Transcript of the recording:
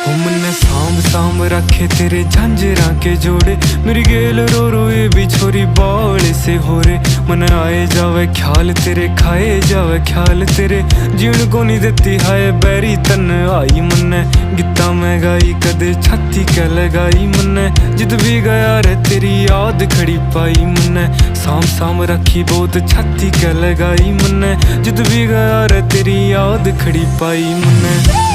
मन्ने सांभ सांभ रखे तेरे झांझरा के जोड़े, मेरी गेल रो रो ये भी छोरी बावले से हो रे। मन आए जावे ख्याल तेरे, खाए जावे ख्याल तेरे, जीण को नहीं देती हाय बैरी तन आई। मन्ने गित्ता मैं गाई कदे छाती क्या लगाई, मन्ने जिद भी गया रे तेरी याद खड़ी पाई। मन्ने सांभ सांभ रखी बहुत छाती क्या लगाई, मन्ने जिद भी गया रे तेरी याद खड़ी पाई। मन्ने